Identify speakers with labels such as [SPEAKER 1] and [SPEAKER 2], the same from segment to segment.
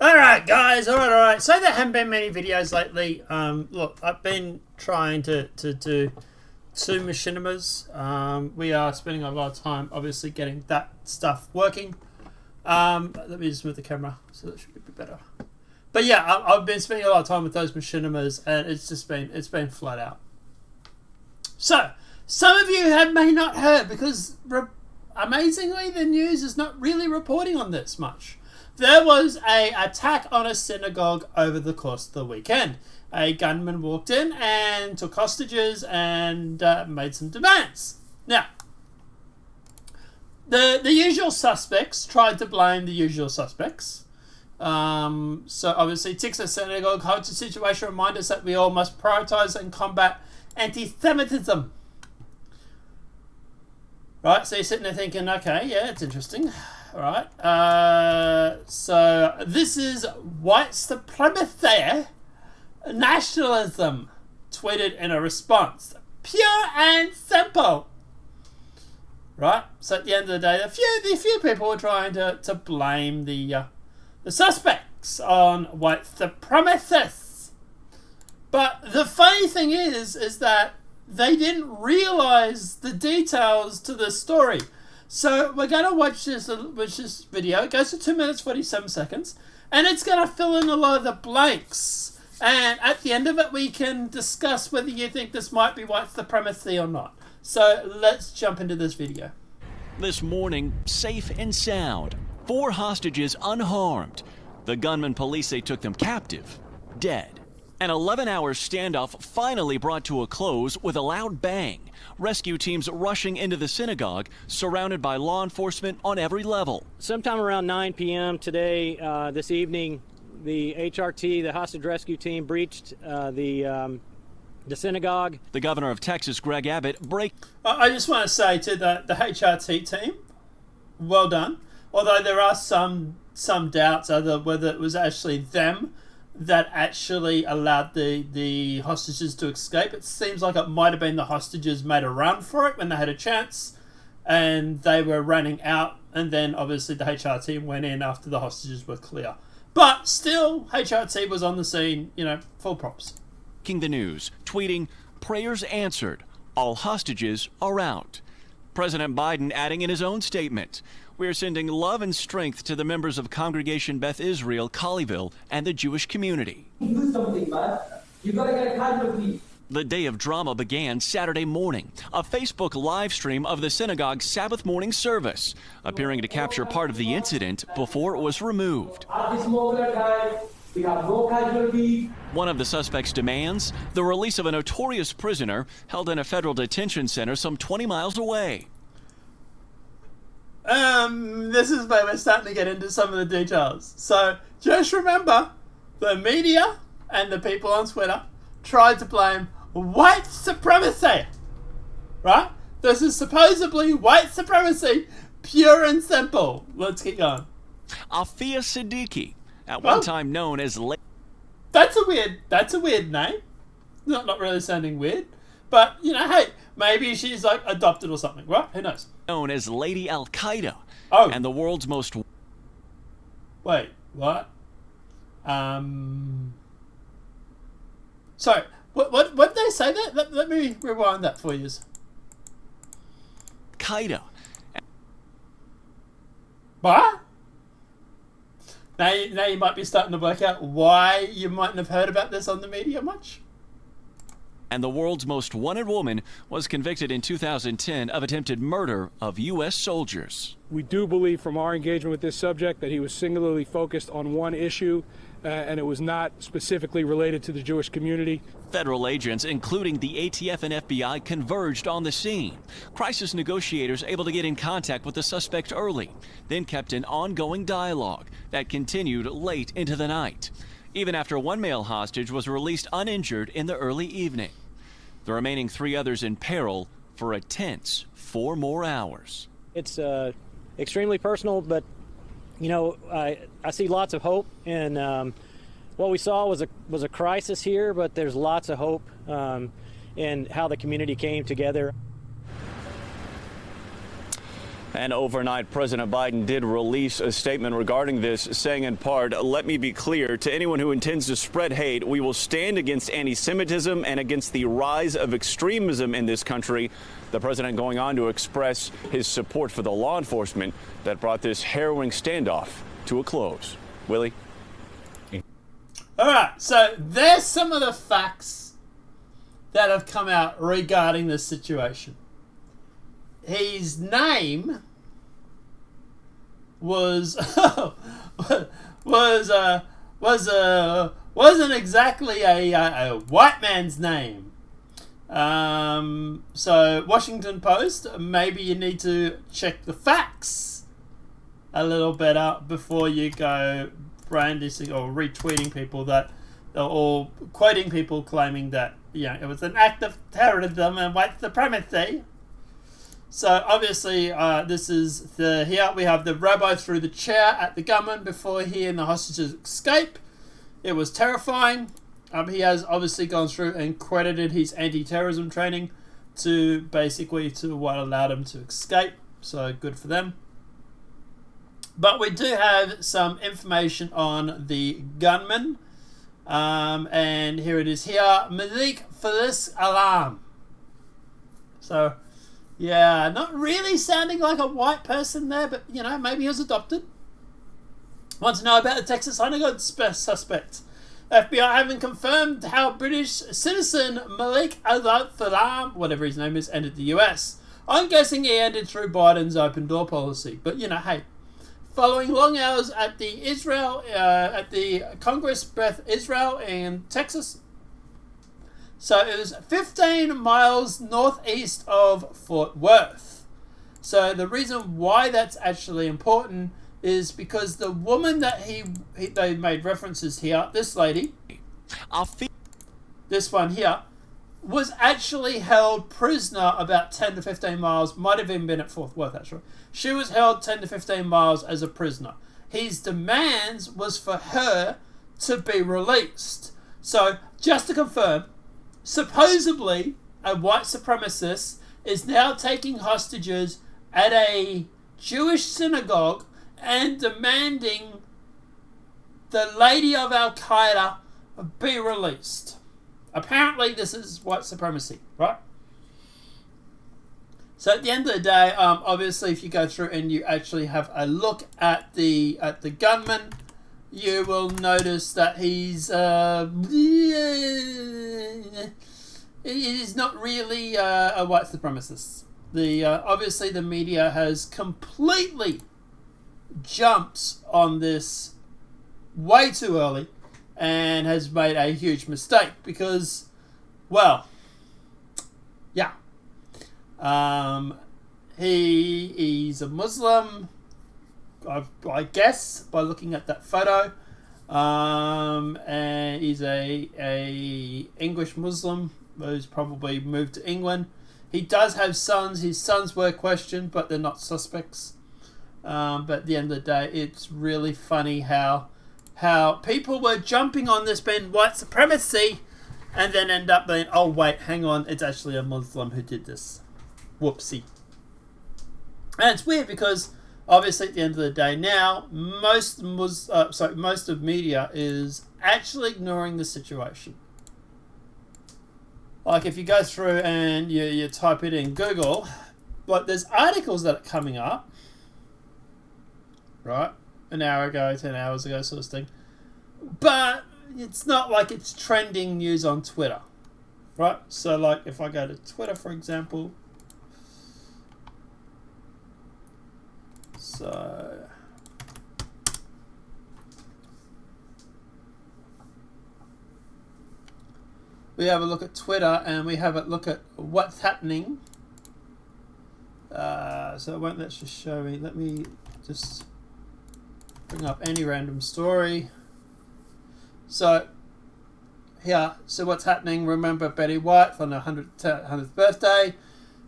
[SPEAKER 1] Alright guys, alright. So there haven't been many videos lately. Look, I've been trying to do 2 machinimas. We are spending a lot of time obviously getting that stuff working. Let me just move the camera so that should be a bit better. But yeah, I've been spending a lot of time with those machinimas and it's been flat out. So, some of you may not heard because amazingly the news is not really reporting on this much. There was an attack on a synagogue over the course of the weekend. A gunman walked in and took hostages and made some demands. Now, the usual suspects tried to blame the usual suspects. So obviously, Texas Synagogue holds a situation remind us that we all must prioritize and combat anti-Semitism. Right, so you're sitting there thinking, okay, yeah, it's interesting. All right, so this is white supremacy nationalism tweeted in a response. Pure and simple. Right, so at the end of the day, the few people were trying to blame the suspects on white supremacists. But the funny thing is that they didn't realize the details to the story. So we're going to watch this video. It goes to 2 minutes 47 seconds, and it's going to fill in a lot of the blanks. And at the end of it, we can discuss whether you think this might be white supremacy or not. So let's jump into this video.
[SPEAKER 2] This morning, safe and sound. 4 hostages unharmed. The gunman police say took them captive, dead. An 11-hour standoff finally brought to a close with a loud bang. Rescue teams rushing into the synagogue, surrounded by law enforcement on every level.
[SPEAKER 3] Sometime around 9 p.m. today, this evening, the HRT, the hostage rescue team, breached the synagogue.
[SPEAKER 2] The governor of Texas, Greg Abbott,
[SPEAKER 1] I just want to say to the HRT team, well done. Although there are some doubts over whether it was actually them that actually allowed the hostages to escape. It seems like it might have been the hostages made a run for it when they had a chance and they were running out, and then obviously the HR team went in after the hostages were clear. But still, HRT was on the scene, full props.
[SPEAKER 2] King the news, tweeting, prayers answered, all hostages are out. President Biden adding in his own statement, we are sending love and strength to the members of Congregation Beth Israel, Colleyville, and the Jewish community.
[SPEAKER 4] Do something, man. You gotta get a casualty.
[SPEAKER 2] The day of drama began Saturday morning. A Facebook live stream of the synagogue's Sabbath morning service, appearing to capture part of the incident before it was removed.
[SPEAKER 4] At this moment in time, we have no casualties.
[SPEAKER 2] One of the suspects demands the release of a notorious prisoner held in a federal detention center some 20 miles away.
[SPEAKER 1] This is where we're starting to get into some of the details. So just remember, the media and the people on Twitter tried to blame white supremacy. Right? This is supposedly white supremacy, pure and simple. Let's get going.
[SPEAKER 2] Ethe Siddiqui, at one time known as
[SPEAKER 1] That's a weird name. Not really sounding weird. But, hey, maybe she's like adopted or something, right? Who knows?
[SPEAKER 2] Known as Lady Al-Qaeda.
[SPEAKER 1] Oh.
[SPEAKER 2] And the world's most...
[SPEAKER 1] Wait, what? Sorry, what did they say that? Let me rewind that for you.
[SPEAKER 2] Qaeda.
[SPEAKER 1] What? Now you might be starting to work out why you mightn't have heard about this on the media much.
[SPEAKER 2] And the world's most wanted woman was convicted in 2010 of attempted murder of U.S. soldiers.
[SPEAKER 5] We do believe from our engagement with this subject that he was singularly focused on one issue, and it was not specifically related to the Jewish community.
[SPEAKER 2] Federal agents, including the ATF and FBI, converged on the scene. Crisis negotiators able to get in contact with the suspect early, then kept an ongoing dialogue that continued late into the night, even after one male hostage was released uninjured in the early evening. The remaining 3 others in peril for a tense 4 more hours.
[SPEAKER 3] It's extremely personal, but I see lots of hope, and what we saw was a crisis here, but there's lots of hope in how the community came together.
[SPEAKER 2] And overnight, President Biden did release a statement regarding this, saying in part, "Let me be clear, to anyone who intends to spread hate, we will stand against anti-Semitism and against the rise of extremism in this country." The president going on to express his support for the law enforcement that brought this harrowing standoff to a close. Willie?
[SPEAKER 1] All right, so there's some of the facts that have come out regarding this situation. His name wasn't exactly a white man's name. So Washington Post, maybe you need to check the facts a little better before you go brandishing or retweeting people that, or quoting people claiming that it was an act of terrorism and white supremacy. So obviously, this is here we have the rabbi threw the chair at the gunman before he and the hostages escape. It was terrifying. He has obviously gone through and credited his anti-terrorism training to what allowed him to escape. So good for them. But we do have some information on the gunman. And here it is here. Malik Feliz Alam. So, yeah, not really sounding like a white person there, but, maybe he was adopted. Want to know about the Texas Synagogue suspect? FBI haven't confirmed how British citizen Malik Al-Falam, whatever his name is, entered the US. I'm guessing he entered through Biden's open door policy. But, hey, following long hours at the Congress Beth Israel in Texas. So it was 15 miles northeast of Fort Worth. So the reason why that's actually important is because the woman that they made references here, this lady, this one here, was actually held prisoner about 10 to 15 miles, might have even been at Fort Worth actually. She was held 10 to 15 miles as a prisoner. His demands was for her to be released. So, just to confirm, supposedly a white supremacist is now taking hostages at a Jewish synagogue and demanding the lady of Al-Qaeda be released. Apparently this is white supremacy, right? So at the end of the day, obviously if you go through and you actually have a look at the gunman, you will notice that he's not really a white supremacist. Obviously the media has completely jumped on this way too early and has made a huge mistake because, well, yeah. He's a Muslim, I guess, by looking at that photo. And he's a English Muslim who's probably moved to England. He does have sons. His sons were questioned, but they're not suspects. But at the end of the day, it's really funny how people were jumping on this being white supremacy and then end up being, oh wait, hang on, it's actually a Muslim who did this. Whoopsie. And it's weird because obviously at the end of the day now, most of media is actually ignoring the situation. Like if you go through and you type it in Google, like there's articles that are coming up, right? An hour ago, 10 hours ago sort of thing. But it's not like it's trending news on Twitter, right? So like if I go to Twitter, for example, so we have a look at Twitter and we have a look at what's happening. So it won't let's just show me. Let me just bring up any random story. So here, so what's happening? Remember Betty White on her 100th birthday.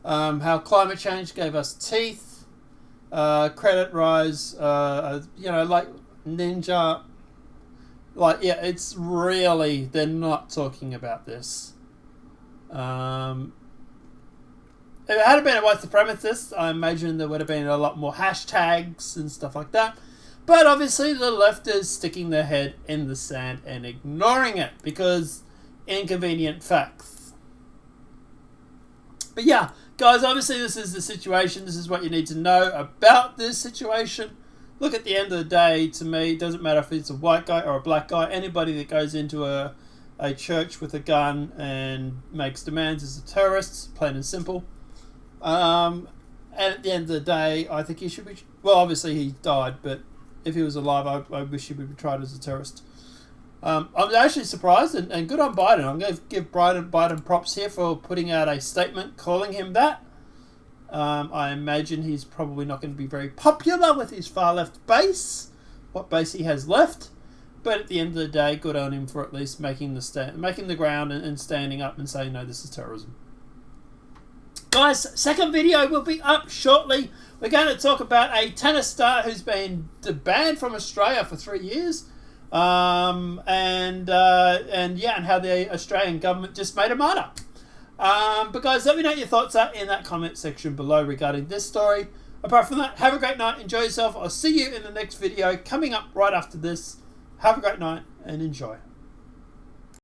[SPEAKER 1] How climate change gave us teeth. Credit rise, like Ninja. Like, yeah, it's really, they're not talking about this. And If it had been a white supremacist, I imagine there would have been a lot more hashtags and stuff like that. But obviously the left is sticking their head in the sand and ignoring it because inconvenient facts. But yeah, guys, obviously this is the situation. This is what you need to know about this situation. Look, at the end of the day, to me, it doesn't matter if it's a white guy or a black guy. Anybody that goes into a church with a gun and makes demands is a terrorist, plain and simple. And at the end of the day, I think he should be... Well, obviously he died, but if he was alive, I wish he would be tried as a terrorist. I'm actually surprised, and good on Biden. I'm going to give Biden props here for putting out a statement calling him that. I imagine he's probably not going to be very popular with his far-left base, what base he has left. But at the end of the day, good on him for at least making the ground and standing up and saying, no, this is terrorism. Guys, second video will be up shortly. We're going to talk about a tennis star who's been banned from Australia for 3 years. And how the Australian government just made a martyr. But guys, let me know what your thoughts are in that comment section below regarding this story. Apart from that, have a great night, enjoy yourself. I'll see you in the next video coming up right after this. Have a great night and enjoy.